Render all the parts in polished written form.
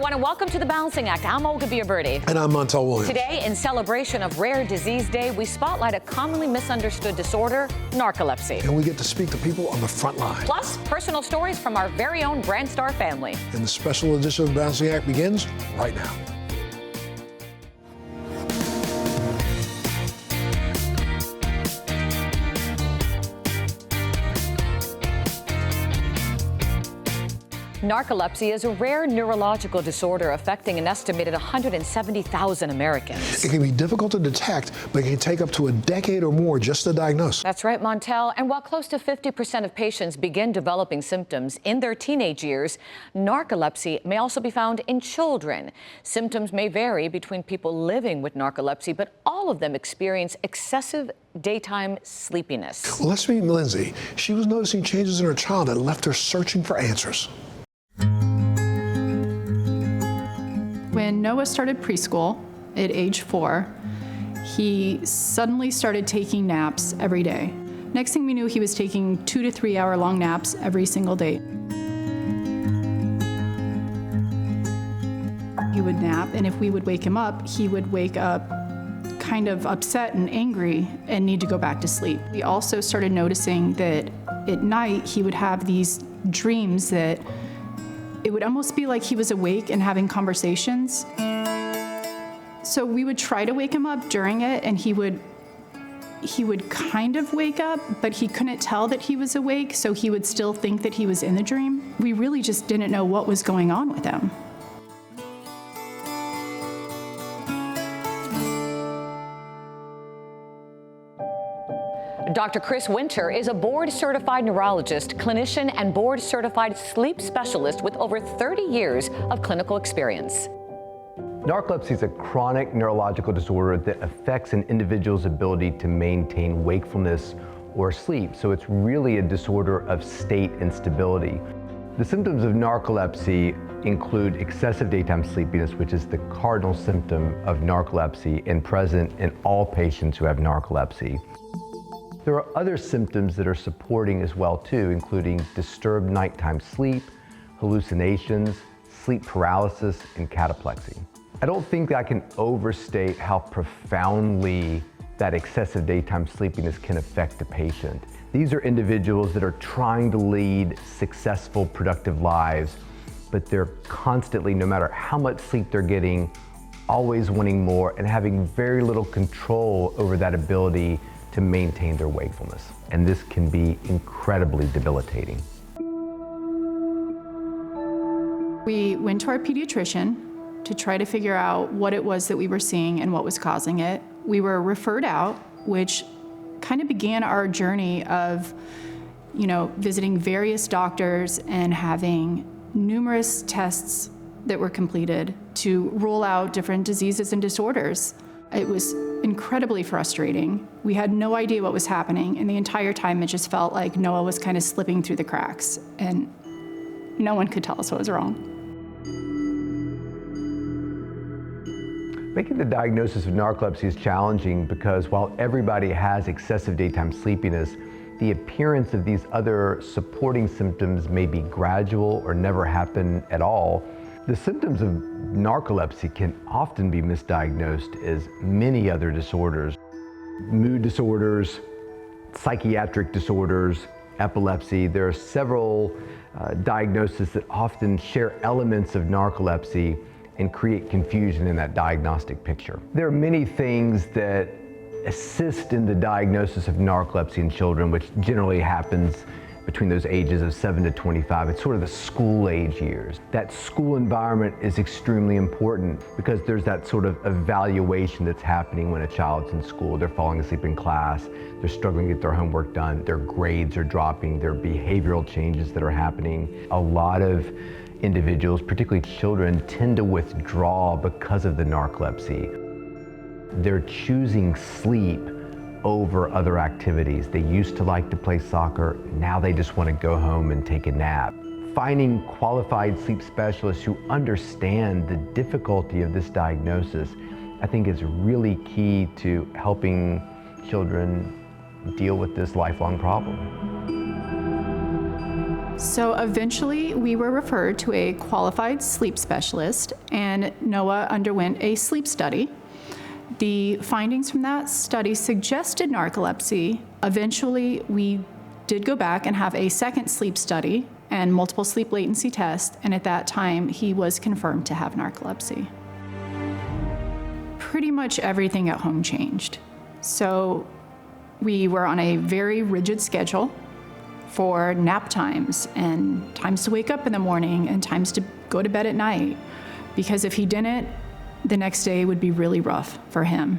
everyone, and welcome to The Balancing Act. I'm Olga Biaberti. And I'm Montel Williams. Today, in celebration of Rare Disease Day, we spotlight a commonly misunderstood disorder, narcolepsy. And we get to speak to people on the front line. Plus, personal stories from our very own Brand Star family. And the special edition of The Balancing Act begins right now. Narcolepsy is a rare neurological disorder affecting an estimated 170,000 Americans. It can be difficult to detect, but it can take up to a decade or more just to diagnose. That's right, Montel. And while close to 50% of patients begin developing symptoms in their teenage years, narcolepsy may also be found in children. Symptoms may vary between people living with narcolepsy, but all of them experience excessive daytime sleepiness. Well, let's meet Lindsay. She was noticing changes in her child that left her searching for answers. When Noah started preschool at age 4, he suddenly started taking naps every day. Next thing we knew, he was taking 2 to 3 hour long naps every single day. He would nap, and if we would wake him up, he would wake up kind of upset and angry and need to go back to sleep. We also started noticing that at night he would have these dreams that it would almost be like he was awake and having conversations. So we would try to wake him up during it, and he would kind of wake up, but he couldn't tell that he was awake, so he would still think that he was in the dream. We really just didn't know what was going on with him. Dr. Chris Winter is a board-certified neurologist, clinician, and board-certified sleep specialist with over 30 years of clinical experience. Narcolepsy is a chronic neurological disorder that affects an individual's ability to maintain wakefulness or sleep. So it's really a disorder of state instability. The symptoms of narcolepsy include excessive daytime sleepiness, which is the cardinal symptom of narcolepsy and present in all patients who have narcolepsy. There are other symptoms that are supporting as well too, including disturbed nighttime sleep, hallucinations, sleep paralysis, and cataplexy. I don't think I can overstate how profoundly that excessive daytime sleepiness can affect a patient. These are individuals that are trying to lead successful, productive lives, but they're constantly, no matter how much sleep they're getting, always wanting more and having very little control over that ability to maintain their wakefulness. And this can be incredibly debilitating. We went to our pediatrician to try to figure out what it was that we were seeing and what was causing it. We were referred out, which kind of began our journey of, visiting various doctors and having numerous tests that were completed to rule out different diseases and disorders. It was incredibly frustrating. We had no idea what was happening, and the entire time it just felt like Noah was kind of slipping through the cracks, and no one could tell us what was wrong. Making the diagnosis of narcolepsy is challenging because while everybody has excessive daytime sleepiness, the appearance of these other supporting symptoms may be gradual or never happen at all. The symptoms of narcolepsy can often be misdiagnosed as many other disorders. Mood disorders, psychiatric disorders, epilepsy. There are several diagnoses that often share elements of narcolepsy and create confusion in that diagnostic picture. There are many things that assist in the diagnosis of narcolepsy in children, which generally happens between those ages of 7 to 25. It's sort of the school age years. That school environment is extremely important because there's that sort of evaluation that's happening when a child's in school. They're falling asleep in class, they're struggling to get their homework done, their grades are dropping, there are behavioral changes that are happening. A lot of individuals, particularly children, tend to withdraw because of the narcolepsy. They're choosing sleep over other activities. They used to like to play soccer, now they just want to go home and take a nap. Finding qualified sleep specialists who understand the difficulty of this diagnosis, I think is really key to helping children deal with this lifelong problem. So eventually we were referred to a qualified sleep specialist, and Noah underwent a sleep study. The findings from that study suggested narcolepsy. Eventually we did go back and have a second sleep study and multiple sleep latency tests, and at that time he was confirmed to have narcolepsy. Pretty much everything at home changed. So we were on a very rigid schedule for nap times and times to wake up in the morning and times to go to bed at night, because if he didn't, the next day would be really rough for him.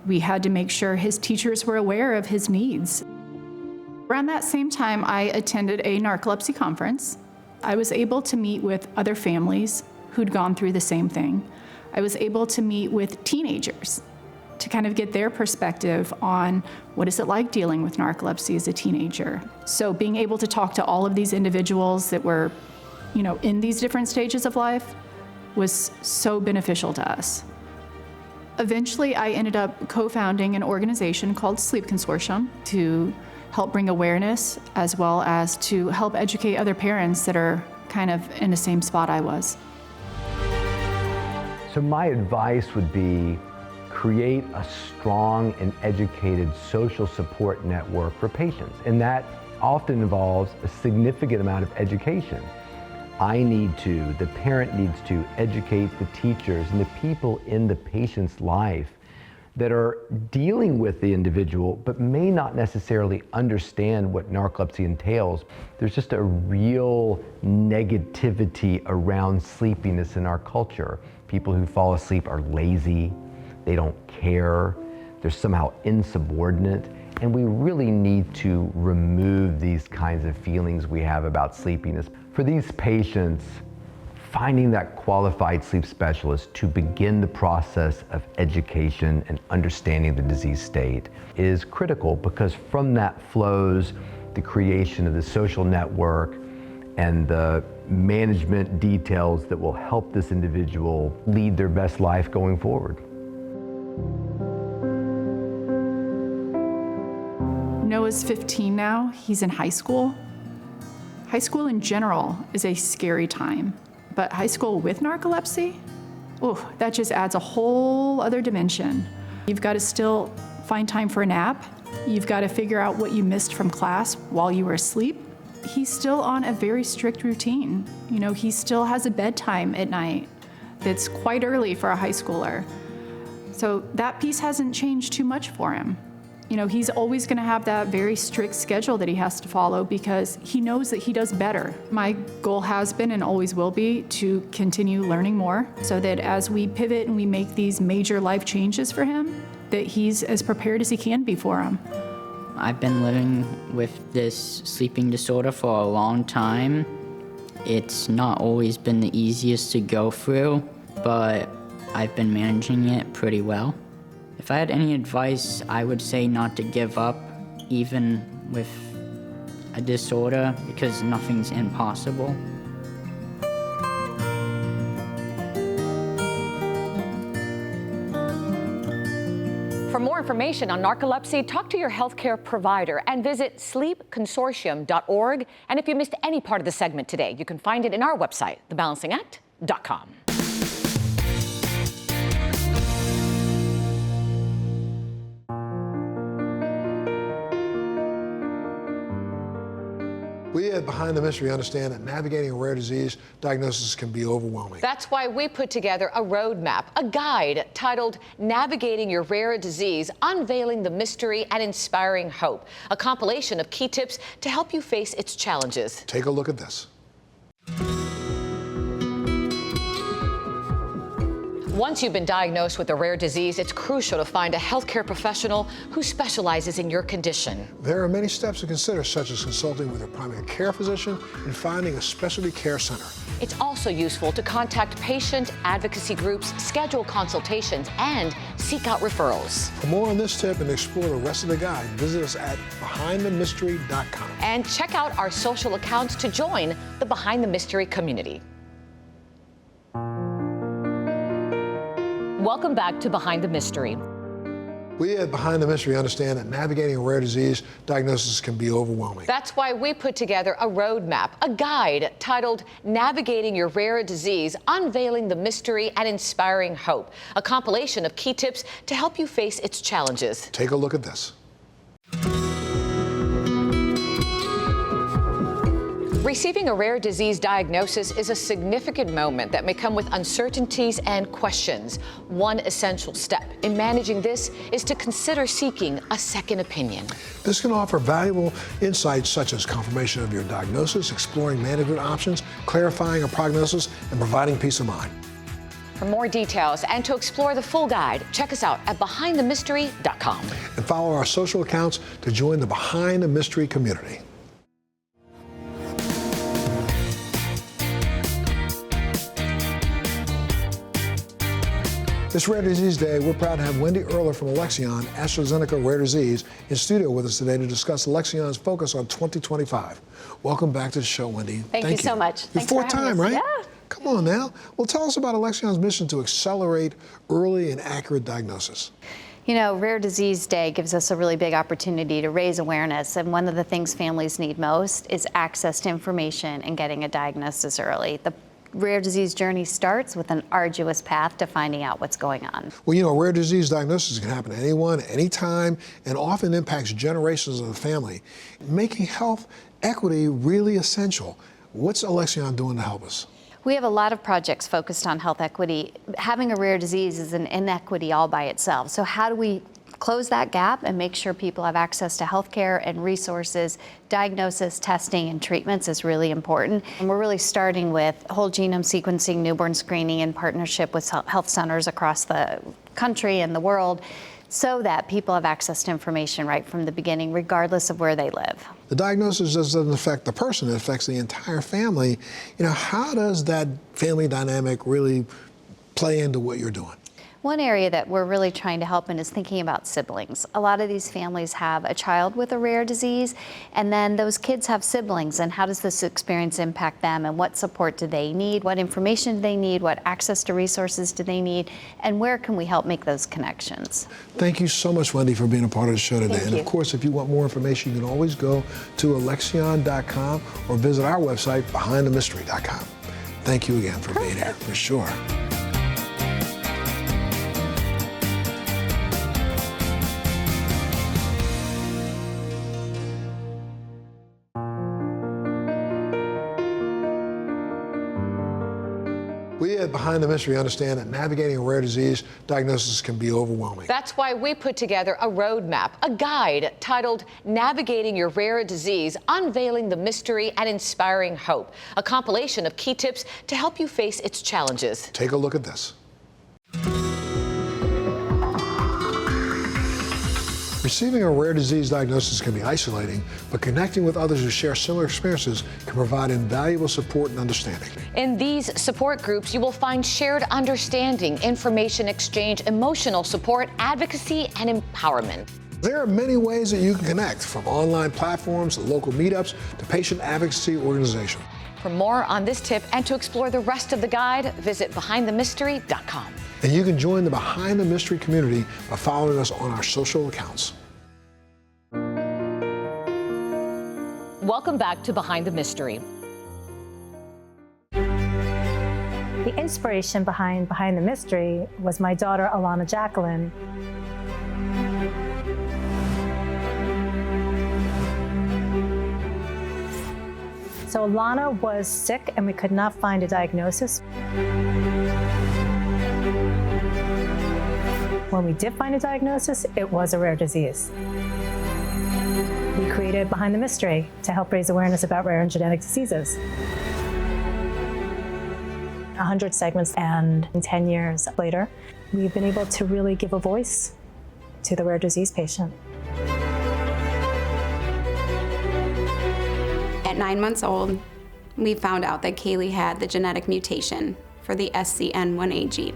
We had to make sure his teachers were aware of his needs. Around that same time, I attended a narcolepsy conference. I was able to meet with other families who'd gone through the same thing. I was able to meet with teenagers to kind of get their perspective on what is it like dealing with narcolepsy as a teenager. So being able to talk to all of these individuals that were, in these different stages of life was so beneficial to us. Eventually, I ended up co-founding an organization called Sleep Consortium to help bring awareness as well as to help educate other parents that are kind of in the same spot I was. So my advice would be create a strong and educated social support network for patients, and that often involves a significant amount of education. The parent needs to educate the teachers and the people in the patient's life that are dealing with the individual but may not necessarily understand what narcolepsy entails. There's just a real negativity around sleepiness in our culture. People who fall asleep are lazy, they don't care, they're somehow insubordinate, and we really need to remove these kinds of feelings we have about sleepiness. For these patients, finding that qualified sleep specialist to begin the process of education and understanding the disease state is critical, because from that flows the creation of the social network and the management details that will help this individual lead their best life going forward. Noah's 15 now, he's in high school. High school in general is a scary time, but high school with narcolepsy, that just adds a whole other dimension. You've got to still find time for a nap. You've got to figure out what you missed from class while you were asleep. He's still on a very strict routine. He still has a bedtime at night that's quite early for a high schooler. So that piece hasn't changed too much for him. He's always going to have that very strict schedule that he has to follow because he knows that he does better. My goal has been and always will be to continue learning more so that as we pivot and we make these major life changes for him, that he's as prepared as he can be for them. I've been living with this sleeping disorder for a long time. It's not always been the easiest to go through, but I've been managing it pretty well. If I had any advice, I would say not to give up, even with a disorder, because nothing's impossible. For more information on narcolepsy, talk to your healthcare provider and visit sleepconsortium.org. And if you missed any part of the segment today, you can find it in our website, thebalancingact.com. We at Behind the Mystery understand that navigating a rare disease diagnosis can be overwhelming. That's why we put together a roadmap, a guide titled Navigating Your Rare Disease, Unveiling the Mystery and Inspiring Hope, a compilation of key tips to help you face its challenges. Take a look at this. Once you've been diagnosed with a rare disease, it's crucial to find a healthcare professional who specializes in your condition. There are many steps to consider, such as consulting with a primary care physician and finding a specialty care center. It's also useful to contact patient advocacy groups, schedule consultations, and seek out referrals. For more on this tip and explore the rest of the guide, visit us at BehindTheMystery.com. And check out our social accounts to join the Behind the Mystery community. Welcome back to Behind the Mystery. We at Behind the Mystery understand that navigating a rare disease diagnosis can be overwhelming. That's why we put together a roadmap, a guide titled Navigating Your Rare Disease, Unveiling the Mystery and Inspiring Hope, a compilation of key tips to help you face its challenges. Take a look at this. Receiving a rare disease diagnosis is a significant moment that may come with uncertainties and questions. One essential step in managing this is to consider seeking a second opinion. This can offer valuable insights such as confirmation of your diagnosis, exploring management options, clarifying a prognosis, and providing peace of mind. For more details and to explore the full guide, check us out at BehindTheMystery.com. And follow our social accounts to join the Behind the Mystery community. This Rare Disease Day, we're proud to have Wendy Erler from Alexion, AstraZeneca Rare Disease, in studio with us today to discuss Alexion's focus on 2025. Welcome back to the show, Wendy. Thank you so much. Your Thanks for fourth having time, us. right? Yeah. Come on now. Well, tell us about Alexion's mission to accelerate early and accurate diagnosis. You know, Rare Disease Day gives us a really big opportunity to raise awareness, and one of the things families need most is access to information and getting a diagnosis early. The rare disease journey starts with an arduous path to finding out what's going on. Well, you know, rare disease diagnosis can happen to anyone, anytime, and often impacts generations of the family, making health equity really essential. What's Alexion doing to help us? We have a lot of projects focused on health equity. Having a rare disease is an inequity all by itself. So how do we close that gap and make sure people have access to health care and resources? Diagnosis, testing, and treatments is really important. And we're really starting with whole genome sequencing, newborn screening in partnership with health centers across the country and the world, so that people have access to information right from the beginning, regardless of where they live. The diagnosis doesn't affect the person, it affects the entire family. You know, how does that family dynamic really play into what you're doing? One area that we're really trying to help in is thinking about siblings. A lot of these families have a child with a rare disease, and then those kids have siblings, and how does this experience impact them, and what support do they need, what information do they need, what access to resources do they need, and where can we help make those connections? Thank you so much, Wendy, for being a part of the show today. Thank and you. of course, if you want more information, you can always go to Alexion.com or visit our website, BehindTheMystery.com. Thank you again for being here, for sure. We at Behind the Mystery understand that navigating a rare disease diagnosis can be overwhelming. That's why we put together a roadmap, a guide titled Navigating Your Rare Disease, Unveiling the Mystery and Inspiring Hope, a compilation of key tips to help you face its challenges. Take a look at this. Receiving a rare disease diagnosis can be isolating, but connecting with others who share similar experiences can provide invaluable support and understanding. In these support groups, you will find shared understanding, information exchange, emotional support, advocacy, and empowerment. There are many ways that you can connect, from online platforms to local meetups to patient advocacy organizations. For more on this tip and to explore the rest of the guide, visit BehindTheMystery.com. And you can join the Behind the Mystery community by following us on our social accounts. Welcome back to Behind the Mystery. The inspiration behind the Mystery was my daughter, Alana Jacqueline. So Alana was sick and we could not find a diagnosis. When we did find a diagnosis, it was a rare disease. We created Behind the Mystery to help raise awareness about rare and genetic diseases. 100 segments, and 10 years later, we've been able to really give a voice to the rare disease patient. At 9 months old, we found out that Kaylee had the genetic mutation for the SCN1A gene.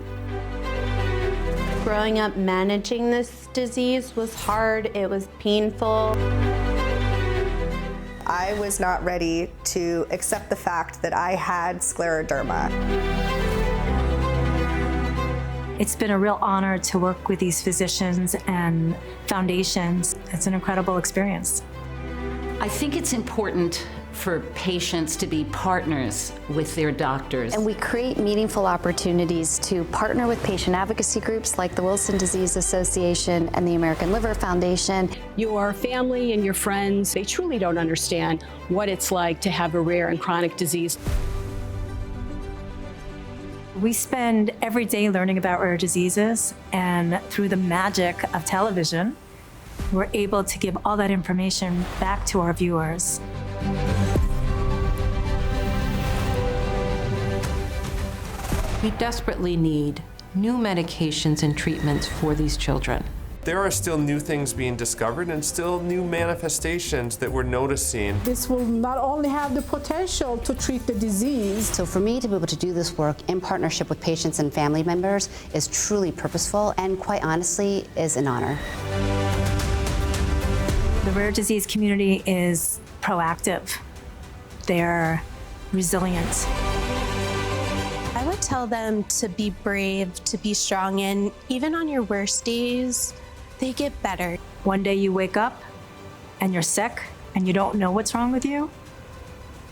Growing up managing this disease was hard, it was painful. I was not ready to accept the fact that I had scleroderma. It's been a real honor to work with these physicians and foundations. It's an incredible experience. I think it's important for patients to be partners with their doctors. And we create meaningful opportunities to partner with patient advocacy groups like the Wilson Disease Association and the American Liver Foundation. Your family and your friends, they truly don't understand what it's like to have a rare and chronic disease. We spend every day learning about rare diseases, and through the magic of television, we're able to give all that information back to our viewers. We desperately need new medications and treatments for these children. There are still new things being discovered and still new manifestations that we're noticing. This will not only have the potential to treat the disease. So for me to be able to do this work in partnership with patients and family members is truly purposeful and, quite honestly, is an honor. The rare disease community is proactive. They're resilient. I would tell them to be brave, to be strong, and even on your worst days, they get better. One day you wake up and you're sick and you don't know what's wrong with you.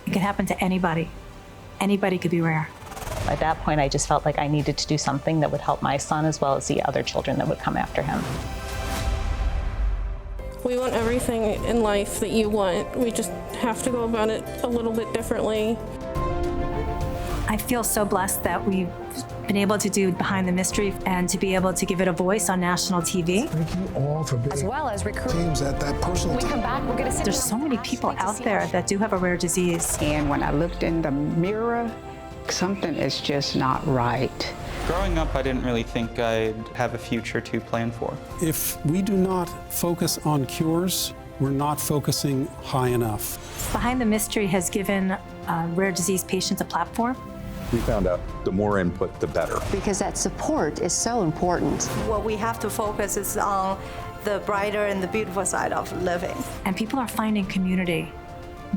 It can happen to anybody. Anybody could be rare. At that point, I just felt like I needed to do something that would help my son as well as the other children that would come after him. We want everything in life that you want. We just have to go about it a little bit differently. I feel so blessed that we've been able to do Behind the Mystery and to be able to give it a voice on national TV. Thank you all for being as well as recruiting teams at that personal time. When we come back, we're going to sit There's so many people out there that do have a rare disease. And when I looked in the mirror, something is just not right. Growing up, I didn't really think I'd have a future to plan for. If we do not focus on cures, we're not focusing high enough. Behind the Mystery has given rare disease patients a platform. We found out the more input, the better. Because that support is so important. What we have to focus is on the brighter and the beautiful side of living. And people are finding community.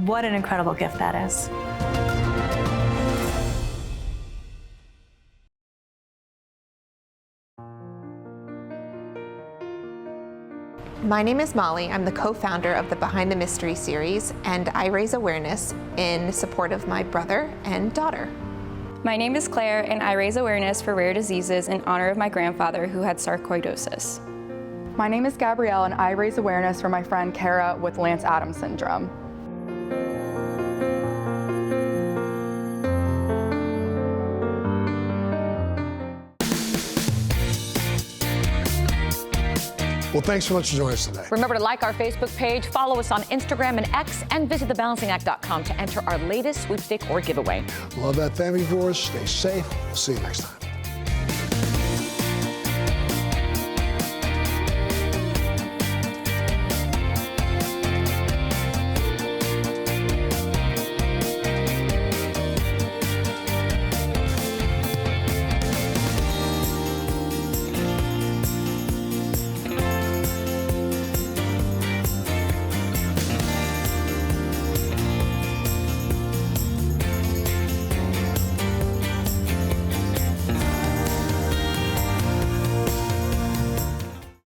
What an incredible gift that is. My name is Molly. I'm the co-founder of the Behind the Mystery series, and I raise awareness in support of my brother and daughter. My name is Claire, and I raise awareness for rare diseases in honor of my grandfather who had sarcoidosis. My name is Gabrielle, and I raise awareness for my friend Kara with Lance Adams syndrome. Well, thanks so much for joining us today. Remember to like our Facebook page, follow us on Instagram and X, and visit thebalancingact.com to enter our latest sweepstake or giveaway. Love that, family viewers. Stay safe. We'll see you next time.